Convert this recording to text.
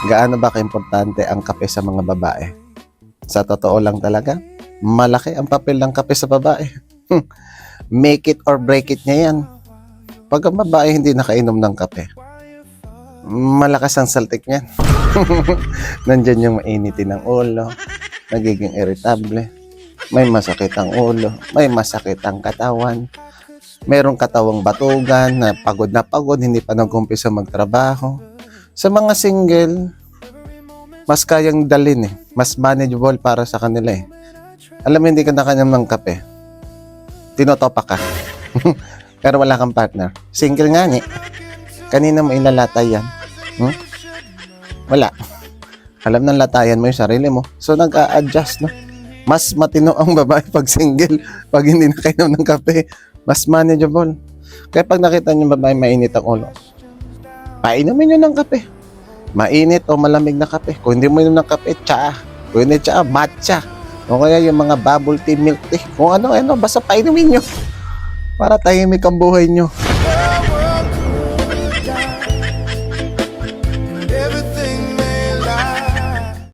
Gaano ba kaimportante ang kape sa mga babae? Sa totoo lang talaga, malaki ang papel ng kape sa babae. Make it or break it niya yan. Pag ang babae hindi nakainom ng kape, malakas ang saltik niyan. Nandyan yung mainitin ng ulo, nagiging irritable, may masakit ang ulo, may masakit ang katawan, merong katawang batugan na pagod, hindi pa nag-umpisa magtrabaho. Sa mga single, mas kayang dalin eh. Mas manageable para sa kanila eh. Alam mo, hindi ka nakanyam ng kape. Tinotopa ka. Pero wala kang partner. Single nga eh. Kanina mo ilalatay yan. Wala. Alam ng latayan mo yung sarili mo. So nag-a-adjust, no? Mas matino ang babae pag single. Pag hindi nakainom ng kape, mas manageable. Kaya pag nakita niyo babae mainit ang ulo, painumin nyo ng kape. Mainit o malamig na kape. Kung hindi mo inom ng kape, tsaa. Kung hindi tsaa, matcha. O kaya yung mga bubble tea, milk tea. Kung ano, basta painumin nyo. Para tahimik ang buhay nyo.